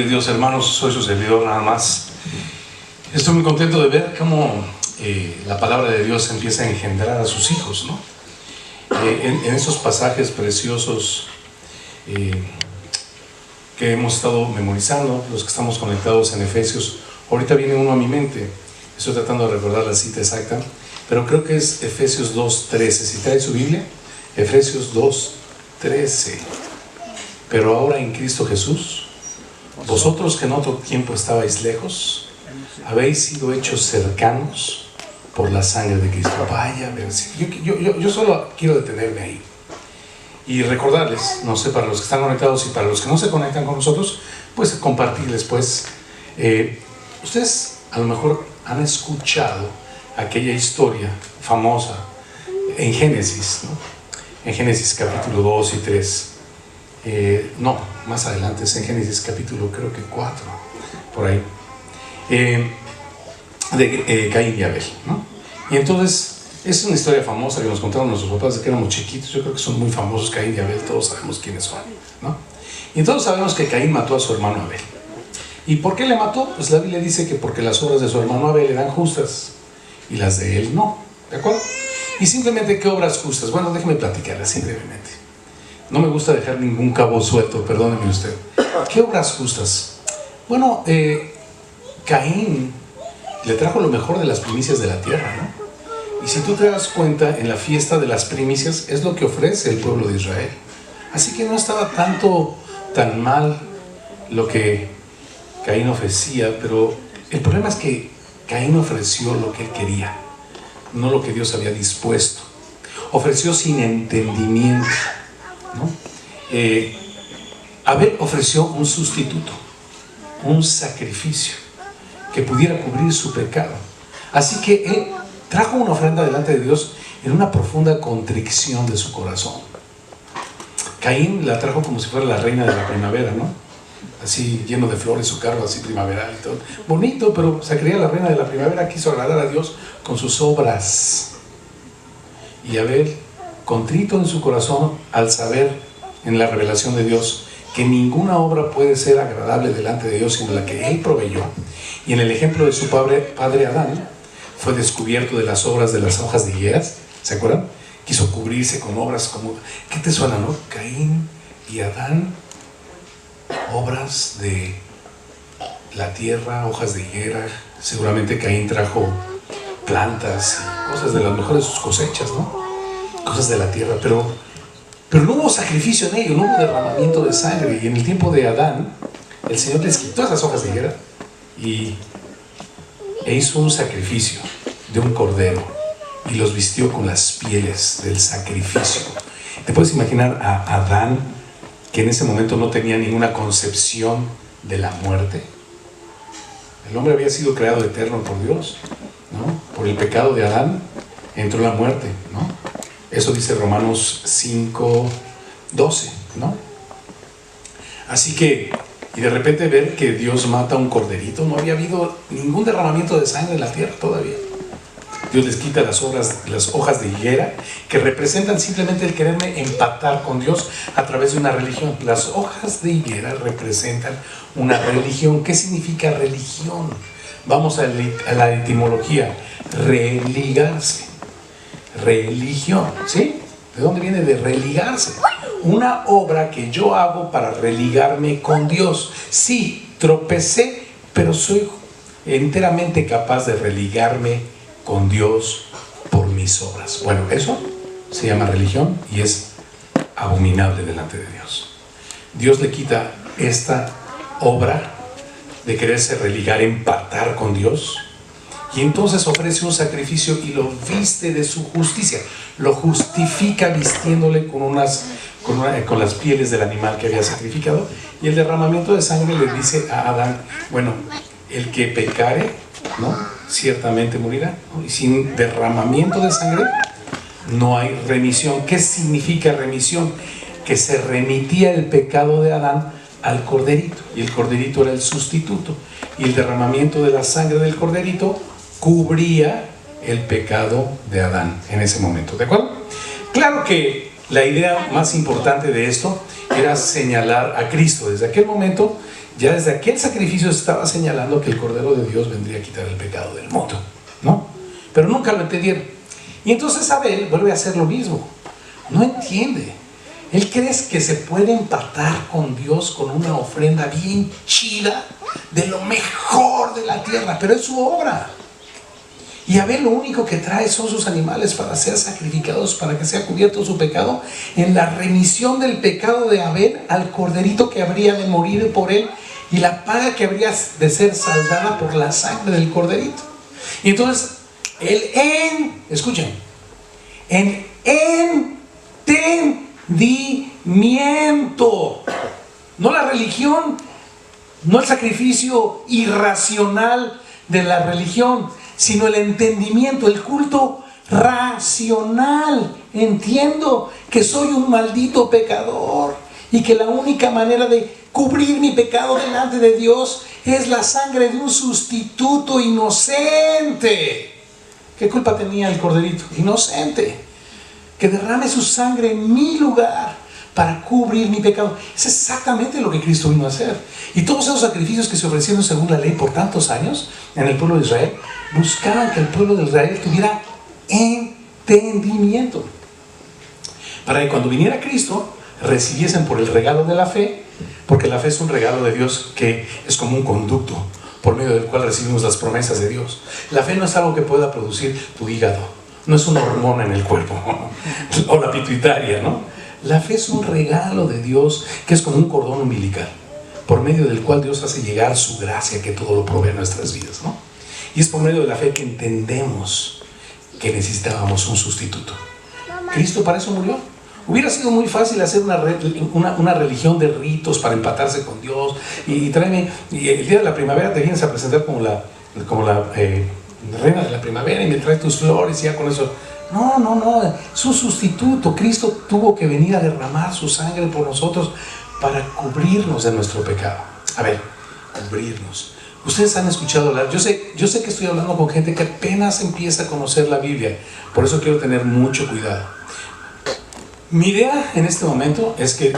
Gloria a Dios, hermanos, soy su servidor nada más. Estoy muy contento de ver cómo la palabra de Dios empieza a engendrar a sus hijos, ¿no? En esos pasajes preciosos que hemos estado memorizando, los que estamos conectados en Efesios, ahorita viene uno a mi mente, estoy tratando de recordar la cita exacta, pero creo que es Efesios 2:13. Si trae su Biblia, Efesios 2:13. Pero ahora en Cristo Jesús, vosotros que en otro tiempo estabais lejos, habéis sido hechos cercanos por la sangre de Cristo. Vaya versículo. Yo solo quiero detenerme ahí y recordarles, no sé, para los que están conectados y para los que no se conectan con nosotros, pues compartirles, pues, ustedes a lo mejor han escuchado aquella historia famosa en Génesis, ¿no? En Génesis capítulo 2 y 3. No, más adelante es en Génesis capítulo creo que 4, por ahí, de Caín y Abel, ¿no? Y entonces es una historia famosa que nos contaron nuestros papás desde que éramos chiquitos. Yo creo que son muy famosos Caín y Abel, todos sabemos quiénes son, ¿no? Y todos sabemos que Caín mató a su hermano Abel. ¿Y por qué le mató? Pues la Biblia dice que porque las obras de su hermano Abel eran justas y las de él no, ¿de acuerdo? Y simplemente, ¿qué obras justas? Bueno, déjeme platicarles simplemente. No me gusta dejar ningún cabo suelto, perdóneme usted. ¿Qué obras justas? Bueno, Caín le trajo lo mejor de las primicias de la tierra, ¿no? Y si tú te das cuenta, en la fiesta de las primicias es lo que ofrece el pueblo de Israel. Así que no estaba tan mal lo que Caín ofrecía, pero el problema es que Caín ofreció lo que él quería, no lo que Dios había dispuesto. Ofreció sin entendimiento, ¿no? Abel ofreció un sustituto, un sacrificio que pudiera cubrir su pecado. Así que él trajo una ofrenda delante de Dios en una profunda contrición de su corazón. Caín la trajo como si fuera la reina de la primavera, ¿no? Así lleno de flores, su carro así primaveral y todo. Bonito, pero se creía la reina de la primavera, quiso agradar a Dios con sus obras. Y Abel, contrito en su corazón al saber en la revelación de Dios que ninguna obra puede ser agradable delante de Dios sino la que él proveyó, y en el ejemplo de su padre Adán fue descubierto de las obras de las hojas de higueras, ¿se acuerdan? Quiso cubrirse con obras como, ¿qué te suena, no? Caín y Adán, obras de la tierra, hojas de higuera. Seguramente Caín trajo plantas y cosas de las mejores de sus cosechas, ¿no? Cosas de la tierra, pero no hubo sacrificio en ello, no hubo derramamiento de sangre. Y en el tiempo de Adán, el Señor les quitó esas hojas de higuera e hizo un sacrificio de un cordero y los vistió con las pieles del sacrificio. ¿Te puedes imaginar a Adán, que en ese momento no tenía ninguna concepción de la muerte? El hombre había sido creado eterno por Dios, ¿no? Por el pecado de Adán entró la muerte, ¿no? Eso dice Romanos 5:12, ¿no? Así que, y de repente ver que Dios mata a un corderito, no había habido ningún derramamiento de sangre en la tierra todavía. Dios les quita las hojas de higuera, que representan simplemente el quererme empatar con Dios a través de una religión. Las hojas de higuera representan una religión. ¿Qué significa religión? Vamos a la etimología. Religarse. Religión, ¿sí? ¿De dónde viene? De religarse. Una obra que yo hago para religarme con Dios. Sí, tropecé, pero soy enteramente capaz de religarme con Dios por mis obras. Bueno, eso se llama religión y es abominable delante de Dios. Dios le quita esta obra de quererse religar, empatar con Dios, y entonces ofrece un sacrificio y lo viste de su justicia. Lo justifica vistiéndole con las pieles del animal que había sacrificado. Y el derramamiento de sangre le dice a Adán, bueno, el que pecare, ¿no?, ciertamente morirá, ¿no? Y sin derramamiento de sangre no hay remisión. ¿Qué significa remisión? Que se remitía el pecado de Adán al corderito, y el corderito era el sustituto, y el derramamiento de la sangre del corderito cubría el pecado de Adán en ese momento, ¿de acuerdo? Claro que la idea más importante de esto era señalar a Cristo. Desde aquel momento Ya desde aquel sacrificio se estaba señalando que el Cordero de Dios vendría a quitar el pecado del mundo, ¿no? Pero nunca lo entendieron. Y entonces Abel vuelve a hacer lo mismo. No entiende. Él cree que se puede empatar con Dios con una ofrenda bien chida, de lo mejor de la tierra, pero es su obra. Y Abel lo único que trae son sus animales para ser sacrificados, para que sea cubierto su pecado, en la remisión del pecado de Abel al corderito que habría de morir por él, y la paga que habría de ser saldada por la sangre del corderito. Y entonces, escuchen, en entendimiento, no la religión, no el sacrificio irracional de la religión, sino el entendimiento, el culto racional. Entiendo que soy un maldito pecador y que la única manera de cubrir mi pecado delante de Dios es la sangre de un sustituto inocente. ¿Qué culpa tenía el corderito? Inocente. Que derrame su sangre en mi lugar para cubrir mi pecado. Es exactamente lo que Cristo vino a hacer. Y todos esos sacrificios que se ofrecieron según la ley por tantos años en el pueblo de Israel, buscaban que el pueblo de Israel tuviera entendimiento, para que cuando viniera Cristo recibiesen por el regalo de la fe, porque la fe es un regalo de Dios que es como un conducto por medio del cual recibimos las promesas de Dios. La fe no es algo que pueda producir tu hígado, no es una hormona en el cuerpo o la pituitaria, ¿no? La fe es un regalo de Dios que es como un cordón umbilical, por medio del cual Dios hace llegar su gracia, que todo lo provee en nuestras vidas, ¿no? Y es por medio de la fe que entendemos que necesitábamos un sustituto. Cristo para eso murió. Hubiera sido muy fácil hacer una religión de ritos para empatarse con Dios y el día de la primavera te vienes a presentar como la reina de la primavera y me traes tus flores y ya con eso. No, es un sustituto. Cristo tuvo que venir a derramar su sangre por nosotros para cubrirnos de nuestro pecado. A ver, cubrirnos. Ustedes han escuchado hablar, yo sé que estoy hablando con gente que apenas empieza a conocer la Biblia, por eso quiero tener mucho cuidado. Mi idea en este momento es que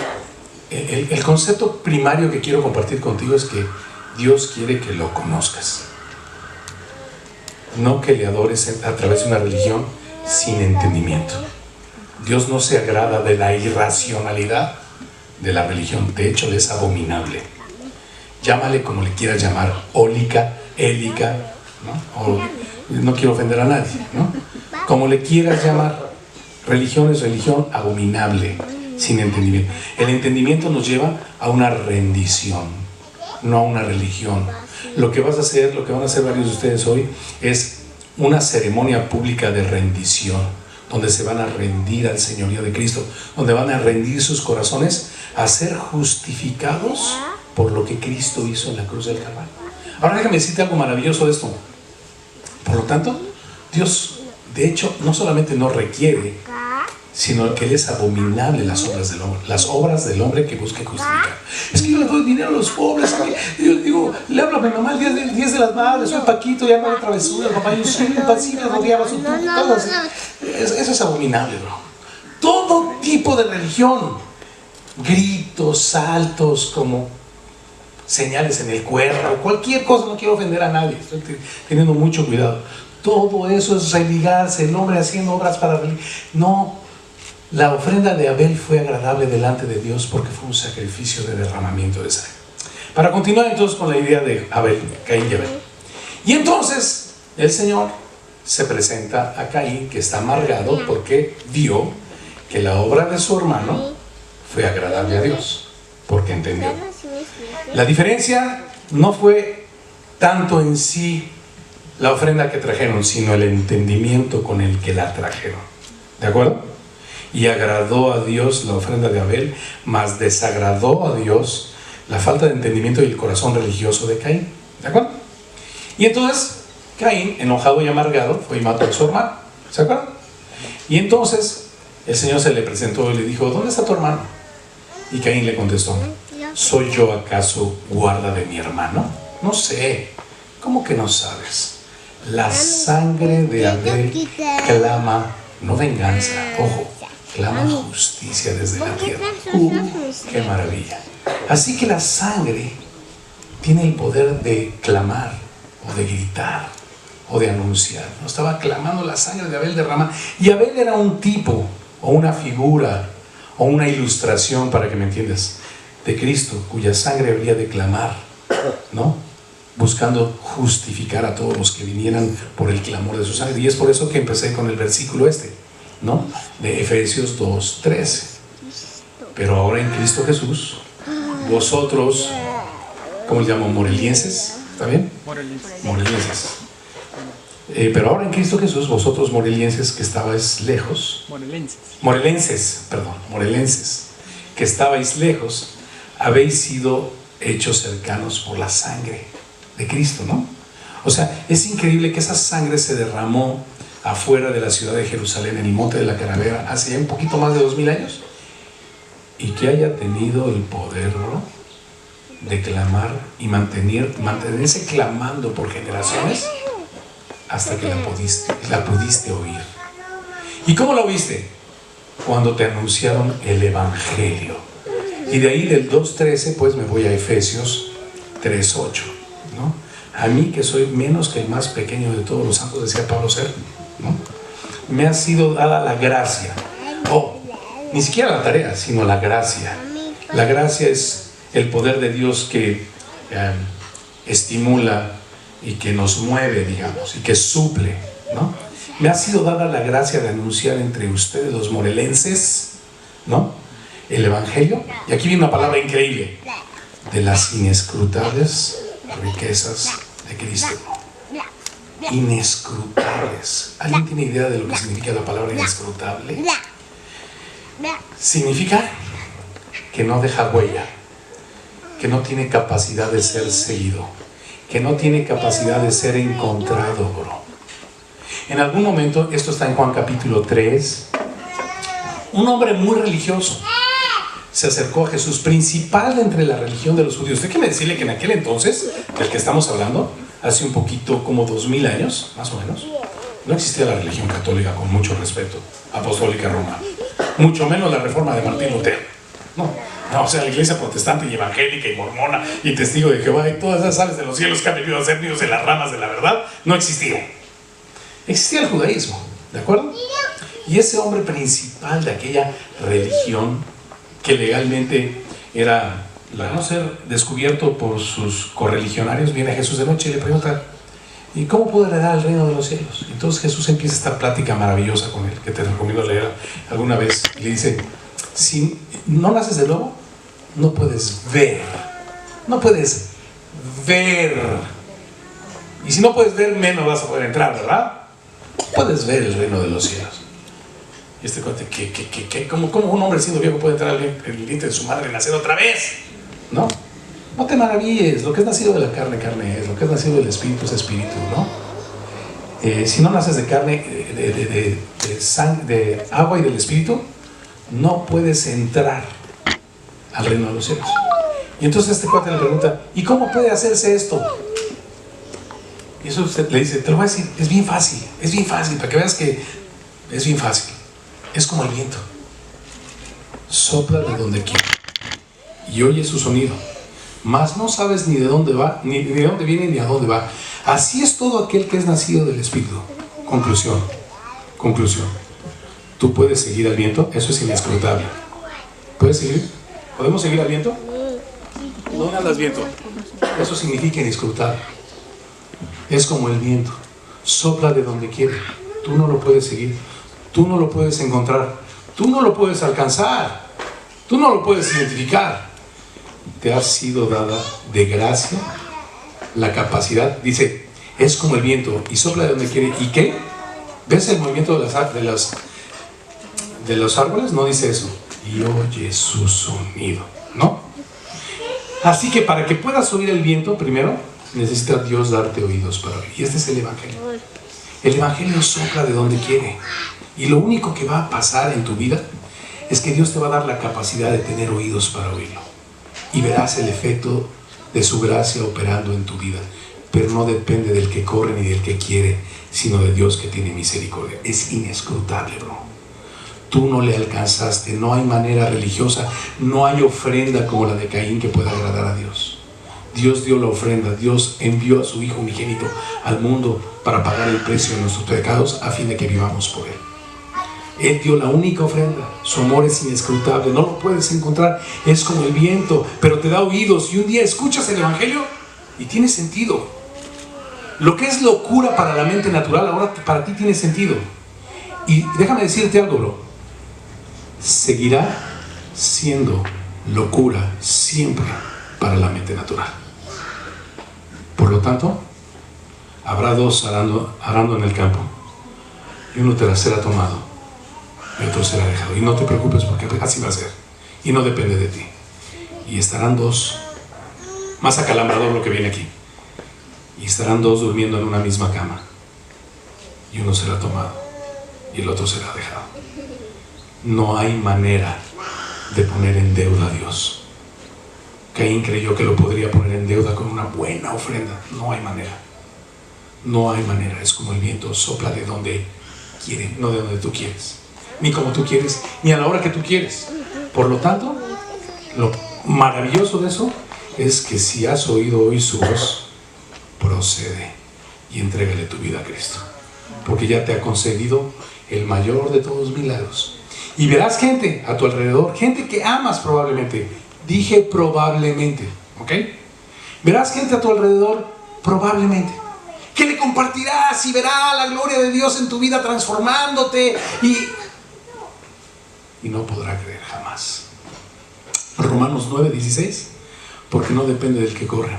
el concepto primario que quiero compartir contigo es que Dios quiere que lo conozcas, no que le adores a través de una religión sin entendimiento. Dios no se agrada de la irracionalidad de la religión, de hecho le es abominable. Llámale como le quieras llamar, ólica, élica, ¿no? O, no quiero ofender a nadie, ¿no? Como le quieras llamar, religión es religión abominable, sin entendimiento. El entendimiento nos lleva a una rendición, no a una religión. Lo que vas a hacer, lo que van a hacer varios de ustedes hoy, es una ceremonia pública de rendición, donde se van a rendir al señorío de Cristo, donde van a rendir sus corazones a ser justificados por lo que Cristo hizo en la cruz del Calvario. Ahora déjame decirte algo maravilloso de esto. Por lo tanto, Dios, de hecho, no solamente no requiere, sino que Él es abominable las obras del hombre que busque justificar. Es que yo le doy dinero a los pobres, yo digo, le hablo a mi mamá el 10 de las madres, soy Paquito, ya no hay travesura, papá, yo sí me rodeaba su cosas. Eso es abominable, bro. Todo tipo de religión, gritos, saltos, como señales en el cuerpo, cualquier cosa, no quiero ofender a nadie, estoy teniendo mucho cuidado. Todo eso es religarse, el hombre haciendo obras para religar. No, la ofrenda de Abel fue agradable delante de Dios porque fue un sacrificio de derramamiento de sangre. Para continuar entonces con la idea de Abel, Caín y Abel. Y entonces el Señor se presenta a Caín, que está amargado porque vio que la obra de su hermano fue agradable a Dios, porque entendió. La diferencia no fue tanto en sí la ofrenda que trajeron, sino el entendimiento con el que la trajeron. ¿De acuerdo? Y agradó a Dios la ofrenda de Abel, mas desagradó a Dios la falta de entendimiento y el corazón religioso de Caín. ¿De acuerdo? Y entonces Caín, enojado y amargado, fue y mató a su hermano. ¿Se acuerdan? Y entonces el Señor se le presentó y le dijo, ¿dónde está tu hermano? Y Caín le contestó, ¿soy yo acaso guarda de mi hermano? No sé. ¿Cómo que no sabes? La sangre de Abel clama, no venganza, ojo, clama justicia desde la tierra. ¡Qué maravilla! Así que la sangre tiene el poder de clamar o de gritar o de anunciar. No estaba clamando la sangre de Abel derramada. Y Abel era un tipo o una figura o una ilustración, para que me entiendas, de Cristo, cuya sangre habría de clamar, ¿no? Buscando justificar a todos los que vinieran por el clamor de su sangre. Y es por eso que empecé con el versículo ¿no? De Efesios 2:13. Pero ahora en Cristo Jesús, vosotros, ¿cómo le llamo? Morelienses, ¿está bien? Morelienses. Pero ahora en Cristo Jesús, vosotros morelienses que estabais lejos, morelenses, que estabais lejos, habéis sido hechos cercanos por la sangre de Cristo, ¿no? O sea, es increíble que esa sangre se derramó afuera de la ciudad de Jerusalén, en el monte de la Calavera, hace ya un poquito más de 2000 años, y que haya tenido el poder, ¿no?, de clamar y mantenerse clamando por generaciones hasta que la pudiste oír. ¿Y cómo la oíste? Cuando te anunciaron el Evangelio. Y de ahí del 2:13 pues me voy a Efesios 3:8, ¿no? A mí, que soy menos que el más pequeño de todos los santos, decía Pablo ser, ¿no?, me ha sido dada la gracia. Ni siquiera la tarea, sino la gracia. La gracia es el poder de Dios que estimula y que nos mueve, digamos, y que suple, ¿no? Me ha sido dada la gracia de anunciar entre ustedes, los morelenses, ¿no?, el Evangelio. Y aquí viene una palabra increíble: de las inescrutables riquezas de Cristo. Inescrutables. ¿Alguien tiene idea de lo que significa la palabra inescrutable? Significa que no deja huella, que no tiene capacidad de ser seguido, que no tiene capacidad de ser encontrado, bro. En algún momento, esto está en Juan capítulo 3, un hombre muy religioso se acercó a Jesús, principal entre la religión de los judíos. Déjeme decirle que en aquel entonces, del que estamos hablando, hace un poquito como 2000 años, más o menos, no existía la religión católica, con mucho respeto, apostólica romana, mucho menos la reforma de Martín Lutero. No, o sea, la iglesia protestante y evangélica y mormona y testigo de Jehová y todas esas aves de los cielos que han venido a ser niños de las ramas de la verdad, no existían. Existía el judaísmo, ¿de acuerdo? Y ese hombre principal de aquella religión, que legalmente era, para no ser descubierto por sus correligionarios, viene a Jesús de noche y le pregunta: ¿y cómo puedo heredar el reino de los cielos? Entonces Jesús empieza esta plática maravillosa con él, que te recomiendo leer alguna vez, y le dice: si no naces de nuevo, no puedes ver. No puedes ver. Y si no puedes ver, menos vas a poder entrar, ¿verdad? Puedes ver el reino de los cielos. Y este cuate, ¿cómo un hombre siendo viejo puede entrar en el vientre de su madre y nacer otra vez? ¿No? No te maravilles. Lo que es nacido de la carne, carne es. Lo que es nacido del espíritu es espíritu, ¿no? Si no naces de carne, de agua y del espíritu, no puedes entrar al reino de los cielos. Y entonces este cuate le pregunta: ¿y cómo puede hacerse esto? Y eso usted le dice: te lo voy a decir, es bien fácil, para que veas que es bien fácil. Es como el viento, sopla de donde quiere y oye su sonido, mas no sabes ni de dónde va, ni de dónde viene, ni a dónde va. Así es todo aquel que es nacido del Espíritu. Conclusión. ¿Tú puedes seguir al viento? Eso es inescrutable. ¿Puedes seguir? ¿Podemos seguir al viento? ¿Dónde andas, viento? Eso significa inescrutable. Es como el viento, sopla de donde quiere. Tú no lo puedes seguir, tú no lo puedes encontrar, tú no lo puedes alcanzar, tú no lo puedes identificar. Te ha sido dada de gracia la capacidad. Dice: es como el viento y sopla de donde quiere. ¿Y qué? ¿Ves el movimiento de los árboles? No dice eso. Y oye su sonido, ¿no? Así que para que puedas oír el viento, primero necesita Dios darte oídos para oír. Y este es el Evangelio. El Evangelio sopla de donde quiere. Y lo único que va a pasar en tu vida es que Dios te va a dar la capacidad de tener oídos para oírlo. Y verás el efecto de su gracia operando en tu vida. Pero no depende del que corre ni del que quiere, sino de Dios que tiene misericordia. Es inescrutable, bro. Tú no le alcanzaste. No hay manera religiosa, no hay ofrenda como la de Caín que pueda agradar a Dios. Dios dio la ofrenda, Dios envió a su Hijo unigénito al mundo para pagar el precio de nuestros pecados a fin de que vivamos por Él. Él dio la única ofrenda. Su amor es inescrutable, no lo puedes encontrar, es como el viento, pero te da oídos, y un día escuchas el Evangelio y tiene sentido. Lo que es locura para la mente natural, ahora para ti tiene sentido. Y déjame decirte algo, bro, seguirá siendo locura siempre para la mente natural. Por lo tanto, habrá dos arando en el campo, y uno te será tomado y otro será dejado. Y no te preocupes, porque así va a ser, y no depende de ti. Y estarán dos, más acalambrador lo que viene aquí, y estarán dos durmiendo en una misma cama, y uno será tomado y el otro será dejado. No hay manera de poner en deuda a Dios. Caín creyó que lo podría poner en deuda con una buena ofrenda. No hay manera. No hay manera. Es como el viento, sopla de donde quiere, no de donde tú quieres, ni como tú quieres, ni a la hora que tú quieres. Por lo tanto, lo maravilloso de eso es que si has oído hoy su voz, procede y entrégale tu vida a Cristo, porque ya te ha concedido el mayor de todos los milagros. Y verás gente a tu alrededor, gente que amas probablemente. Dije probablemente, ¿ok? Verás gente a tu alrededor probablemente, que le compartirás y verá la gloria de Dios en tu vida transformándote, y no podrá creer jamás. Romanos 9:16, porque no depende del que corre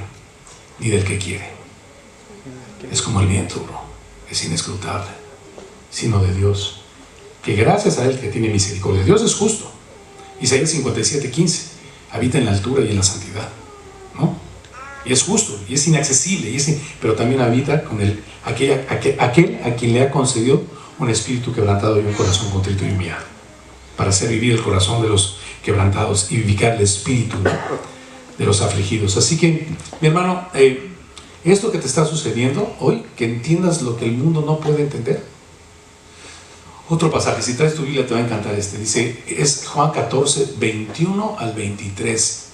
ni del que quiere. Es como el viento, bro, es inescrutable, sino de Dios, que gracias a Él que tiene misericordia. Dios es justo. Isaías 57:15, habita en la altura y en la santidad, ¿no? Y es justo, y es inaccesible, pero también habita con aquel a quien le ha concedido un espíritu quebrantado y un corazón contrito y humillado, para hacer vivir el corazón de los quebrantados y vivificar el espíritu de los afligidos. Así que, mi hermano, esto que te está sucediendo hoy, que entiendas lo que el mundo no puede entender. Otro pasaje, si traes tu Biblia te va a encantar este, dice, es Juan 14, 21 al 23.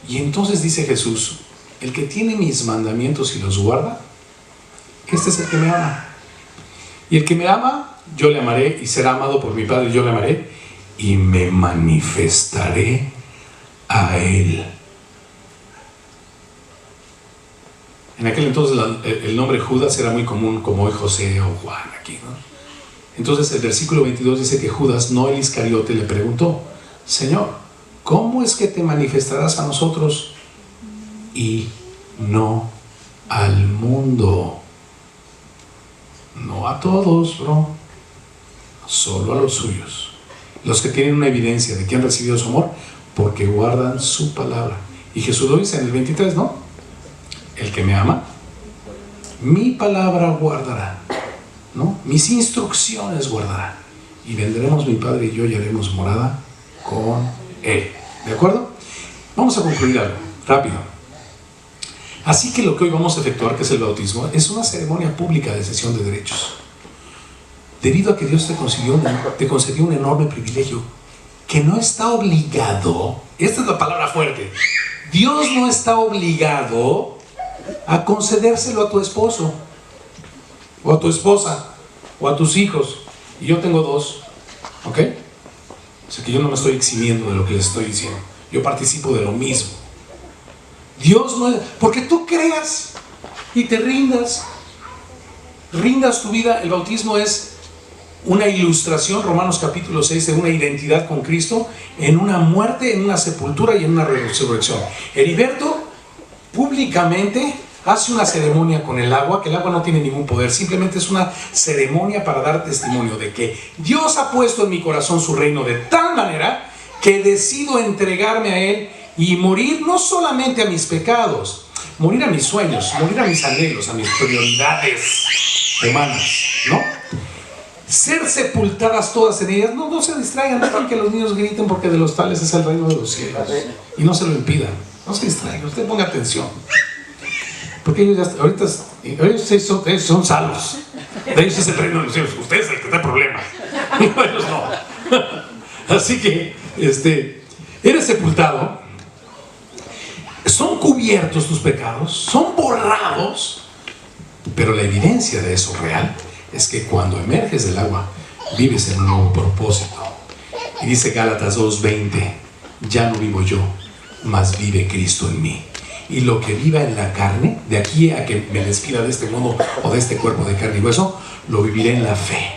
Y entonces dice Jesús, el que tiene mis mandamientos y los guarda, este es el que me ama. Y el que me ama, yo le amaré, y será amado por mi Padre, yo le amaré, y me manifestaré a Él. En aquel entonces el nombre Judas era muy común, como hoy José o Juan aquí, ¿no? Entonces el versículo 22 dice que Judas, no el Iscariote, le preguntó, Señor, ¿cómo es que te manifestarás a nosotros y no al mundo? No a todos, bro, solo a los suyos, los que tienen una evidencia de que han recibido su amor, porque guardan su palabra. Y Jesús lo dice en el 23, ¿no? El que me ama, mi palabra guardará, ¿no? Mis instrucciones guardará, y vendremos mi Padre y yo y haremos morada con Él. ¿De acuerdo? Vamos a concluir algo rápido. Así que lo que hoy vamos a efectuar, que es el bautismo, es una ceremonia pública de cesión de derechos, debido a que Dios te concedió un enorme privilegio que no está obligado. Esta es la palabra fuerte. Dios no está obligado a concedérselo a tu esposo o a tu esposa o a tus hijos. Y yo tengo dos, ¿ok? O sea que yo no me estoy eximiendo de lo que les estoy diciendo, yo participo de lo mismo. Dios no es, porque tú creas y te rindas tu vida. El bautismo es una ilustración, Romanos capítulo 6, de una identidad con Cristo, en una muerte, en una sepultura y en una resurrección. Heriberto públicamente hace una ceremonia con el agua, que el agua no tiene ningún poder, simplemente es una ceremonia para dar testimonio de que Dios ha puesto en mi corazón su reino de tal manera que decido entregarme a Él y morir no solamente a mis pecados, morir a mis sueños, morir a mis anhelos, a mis prioridades humanas, ¿no? Ser sepultadas todas en ellas. No se distraigan, dejen que los niños griten, porque de los tales es el reino de los cielos, y no se lo impidan. No se distraigan, usted ponga atención, porque ellos ya ahorita ellos son salvos, de ellos es el reino de los cielos. Usted es el que está en problemas, ellos no. Así que eres sepultado. son cubiertos tus pecados, son borrados, pero la evidencia de eso real es que cuando emerges del agua, vives en un nuevo propósito. Y dice Gálatas 2:20, ya no vivo yo, mas vive Cristo en mí. Y lo que viva en la carne, de aquí a que me despida de este mundo o de este cuerpo de carne y hueso, lo viviré en la fe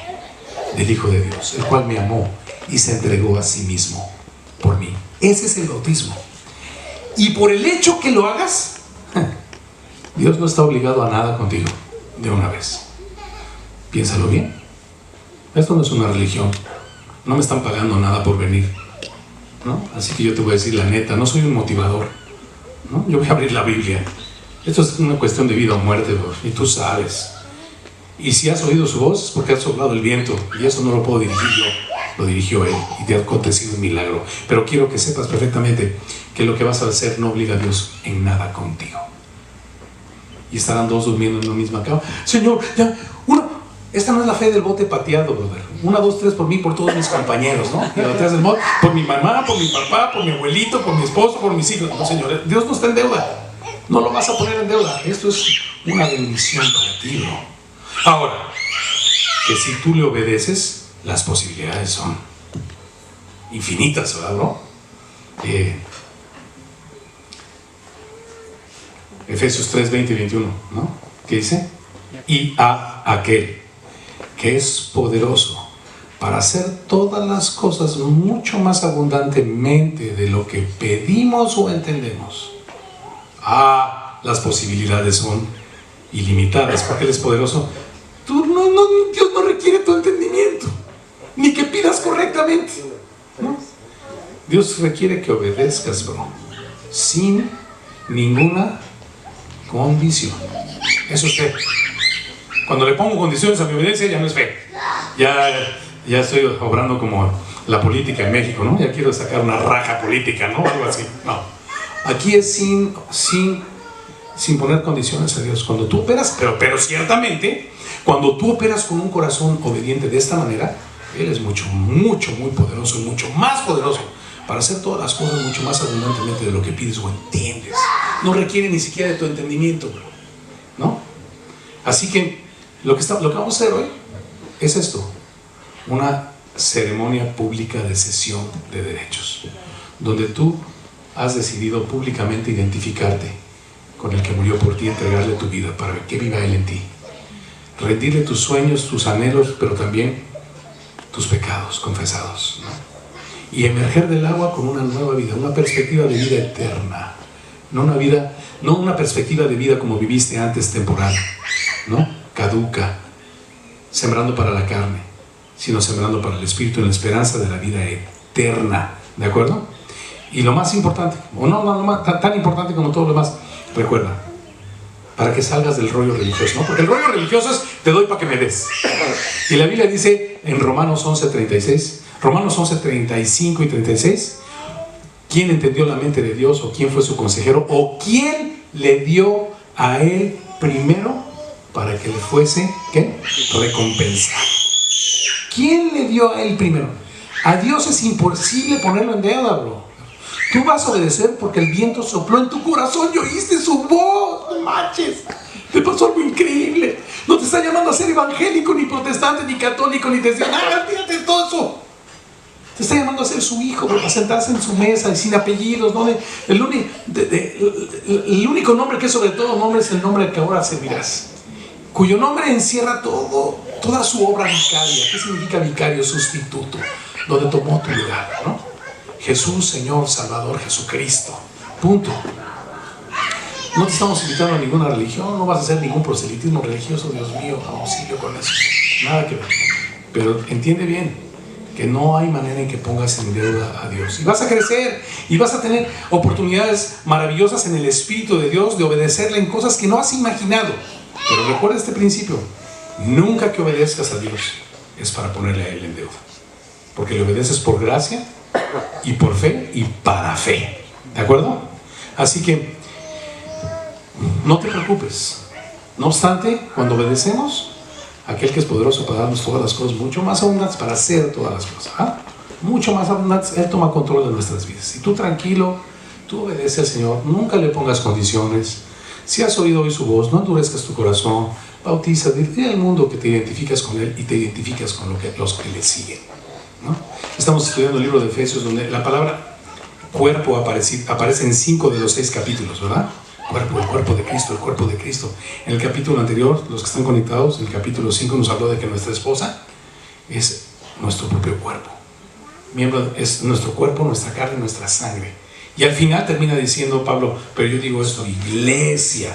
del Hijo de Dios, el cual me amó y se entregó a sí mismo por mí. Ese es el bautismo. Y por el hecho que lo hagas, Dios no está obligado a nada contigo de una vez. Piénsalo bien. Esto no es una religión. No me están pagando nada por venir, ¿no? Así que yo te voy a decir la neta, no soy un motivador, ¿no? Yo voy a abrir la Biblia. Esto es una cuestión de vida o muerte, bro, y tú sabes. Y si has oído su voz es porque has soplado el viento, y eso no lo puedo dirigir yo, lo dirigió Él, y te ha acontecido un milagro. Pero quiero que sepas perfectamente que lo que vas a hacer no obliga a Dios en nada contigo. Y estarán dos durmiendo en la misma cama. Señor, ya, esta no es la fe del bote pateado, brother. 1, 2, 3 por mí, por todos mis compañeros, ¿no? Y la 3 del bote, por mi mamá, por mi papá, por mi abuelito, por mi esposo, por mis hijos. No, Señor, Dios no está en deuda. No lo vas a poner en deuda. Esto es una bendición para ti, bro. Ahora, que si tú le obedeces, las posibilidades son infinitas, ¿verdad, bro? Efesios 3, 20 y 21, ¿no? ¿Qué dice? Y a aquel que es poderoso para hacer todas las cosas mucho más abundantemente de lo que pedimos o entendemos. Las posibilidades son ilimitadas, porque Él es poderoso. Dios no requiere tu entendimiento, ni que pidas correctamente, ¿no? Dios requiere que obedezcas, bro, sin ninguna condición. Eso es fe. Cuando le pongo condiciones a mi obediencia, ya no es fe. Ya estoy obrando como la política en México, ¿no? Ya quiero sacar una raja política, ¿no? Algo así. No. Aquí es sin poner condiciones a Dios. Cuando tú operas, pero ciertamente, cuando tú operas con un corazón obediente de esta manera, Él es mucho, mucho, muy poderoso, mucho más poderoso para hacer todas las cosas mucho más abundantemente de lo que pides o entiendes. No requiere ni siquiera de tu entendimiento, ¿no? Así que lo que vamos a hacer hoy es esto: una ceremonia pública de cesión de derechos, donde tú has decidido públicamente identificarte con el que murió por ti, entregarle tu vida para que viva Él en ti, rendirle tus sueños, tus anhelos, pero también tus pecados confesados, ¿no? Y emerger del agua con una nueva vida, una perspectiva de vida eterna, no una perspectiva de vida como viviste antes, temporal, ¿no? Caduca, sembrando para la carne, sino sembrando para el espíritu en la esperanza de la vida eterna, ¿de acuerdo? Y lo más importante, o no tan importante como todo lo demás, recuerda, para que salgas del rollo religioso, ¿no? Porque el rollo religioso es te doy para que me des. Y la Biblia dice en Romanos 11:35 y 36, ¿quién entendió la mente de Dios? ¿O quién fue su consejero? ¿O quién le dio a Él primero para que le fuese, ¿qué? Recompensado? ¿Quién le dio a Él primero? A Dios es imposible ponerlo en deuda, bro. Tú vas a obedecer porque el viento sopló en tu corazón y oíste su voz. No manches, te pasó algo increíble. No te está llamando a ser evangélico, ni protestante, ni católico, ni te dice nada, fíjate todo eso. Te está llamando a ser su hijo, a sentarse en su mesa y sin apellidos, ¿no? El único nombre que es sobre todo nombre es el nombre al que ahora servirás, cuyo nombre encierra toda su obra vicaria. ¿Qué significa vicario? Sustituto, donde tomó tu lugar, ¿no? Jesús, Señor, Salvador, Jesucristo. Punto. No te estamos invitando a ninguna religión, no vas a hacer ningún proselitismo religioso, Dios mío, auxilio con eso. Nada que ver. Pero entiende bien que no hay manera en que pongas en deuda a Dios. Y vas a crecer y vas a tener oportunidades maravillosas en el Espíritu de Dios de obedecerle en cosas que no has imaginado. Pero recuerda este principio: nunca que obedezcas a Dios es para ponerle a Él en deuda, porque le obedeces por gracia y por fe y para fe, ¿de acuerdo? Así que no te preocupes. No obstante, cuando obedecemos, aquel que es poderoso para darnos todas las cosas mucho más abundantes, para hacer todas las cosas, mucho más abundantes, Él toma control de nuestras vidas. Y tú tranquilo, tú obedece al Señor, nunca le pongas condiciones. Si has oído hoy su voz, no endurezcas tu corazón, bautiza, dile al mundo que te identificas con Él y te identificas con los que le siguen, ¿no? Estamos estudiando el libro de Efesios, donde la palabra cuerpo aparece en 5 de los 6 capítulos, ¿verdad? Cuerpo, el cuerpo de Cristo, el cuerpo de Cristo. En el capítulo anterior, los que están conectados, en el capítulo 5 nos habló de que nuestra esposa es nuestro propio cuerpo. Miembro, es nuestro cuerpo, nuestra carne, nuestra sangre. Y al final termina diciendo Pablo, pero yo digo esto, iglesia.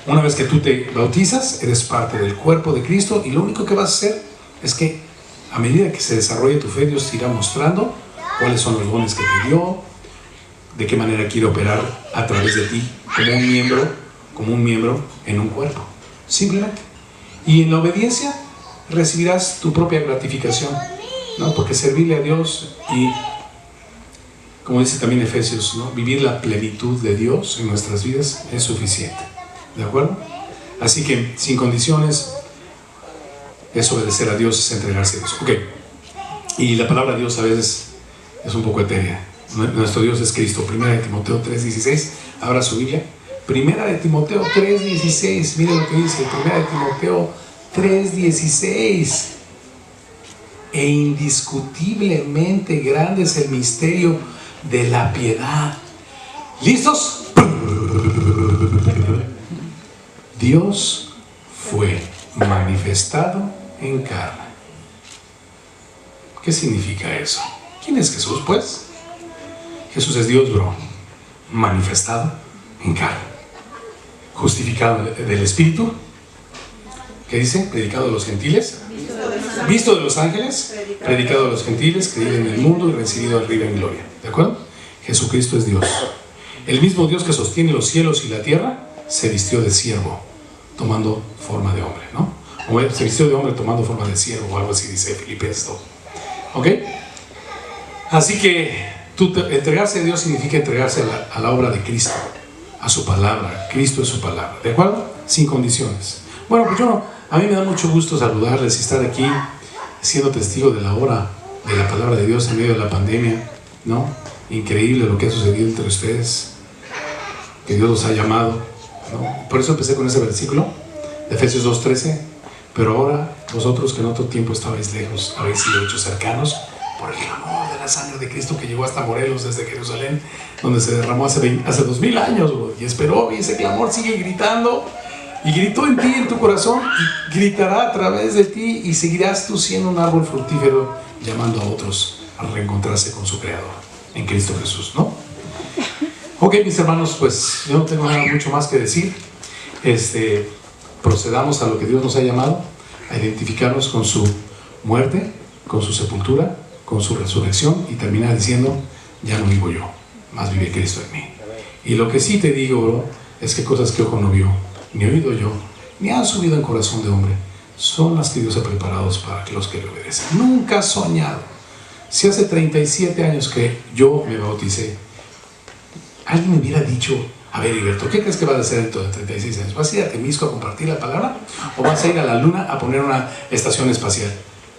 Una vez que tú te bautizas, eres parte del cuerpo de Cristo, y lo único que vas a hacer es que a medida que se desarrolle tu fe, Dios te irá mostrando cuáles son los dones que te dio, de qué manera quiere operar a través de ti como un miembro en un cuerpo, simplemente. Y en la obediencia recibirás tu propia gratificación, ¿no? Porque servirle a Dios y, como dice también Efesios, ¿no?, vivir la plenitud de Dios en nuestras vidas es suficiente, ¿de acuerdo? Así que sin condiciones es obedecer a Dios, es entregarse a Dios. Ok, y la palabra Dios a veces es un poco etérea. Nuestro Dios es Cristo. 1 Timoteo 3:16. Abra su Biblia. 1 Timoteo 3:16. Mire lo que dice 1 Timoteo 3:16. E indiscutiblemente grande es el misterio de la piedad. ¿Listos? Dios fue manifestado en carne. ¿Qué significa eso? ¿Quién es Jesús, pues? Jesús es Dios, bro, manifestado en carne, justificado del Espíritu. ¿Qué dice? Predicado a los gentiles, visto de los ángeles, predicado a los gentiles, creído en el mundo y recibido arriba en gloria. ¿De acuerdo? Jesucristo es Dios. El mismo Dios que sostiene los cielos y la tierra se vistió de siervo, tomando forma de hombre, ¿no? O se vistió de hombre tomando forma de siervo, o algo así dice Filipenses 2. ¿Ok? Así que entregarse a Dios significa entregarse a la obra de Cristo, a su palabra. Cristo es su palabra, ¿de acuerdo? Sin condiciones. Bueno, pues a mí me da mucho gusto saludarles y estar aquí siendo testigo de la obra de la palabra de Dios en medio de la pandemia, ¿no? Increíble lo que ha sucedido entre ustedes, que Dios los ha llamado, ¿no? Por eso empecé con ese versículo de Efesios 2:13. Pero ahora vosotros que en otro tiempo estabais lejos, habéis sido hechos cercanos por el clamor de la sangre de Cristo que llegó hasta Morelos desde Jerusalén, donde se derramó hace 2000 años, bro, y esperó, y ese clamor sigue gritando, y gritó en ti, en tu corazón, y gritará a través de ti, y seguirás tú siendo un árbol fructífero, llamando a otros a reencontrarse con su Creador, en Cristo Jesús, ¿no? Ok, mis hermanos, pues yo no tengo nada mucho más que decir. Procedamos a lo que Dios nos ha llamado, a identificarnos con su muerte, con su sepultura, con su resurrección, y terminar diciendo, ya no vivo yo, más vive Cristo en mí. Y lo que sí te digo, bro, es que cosas que ojo no vio, ni oído yo, ni han subido en corazón de hombre, son las que Dios ha preparado para los que le obedecen. Nunca has soñado. Si hace 37 años que yo me bauticé, alguien me hubiera dicho, a ver, Heriberto, ¿qué crees que vas a hacer dentro de 36 años? ¿Vas a ir a Temisco a compartir la palabra? ¿O vas a ir a la luna a poner una estación espacial?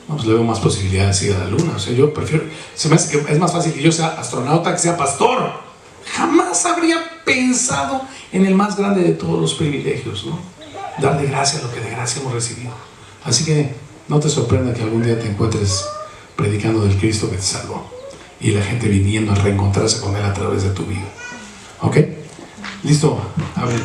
No, pues le veo más posibilidades de ir a la luna. O sea, yo prefiero, se me hace que es más fácil que yo sea astronauta que sea pastor. Jamás habría pensado en el más grande de todos los privilegios, ¿no? Dar de gracia lo que de gracia hemos recibido. Así que no te sorprenda que algún día te encuentres predicando del Cristo que te salvó y la gente viniendo a reencontrarse con Él a través de tu vida. ¿Ok? ¿Listo? A ver.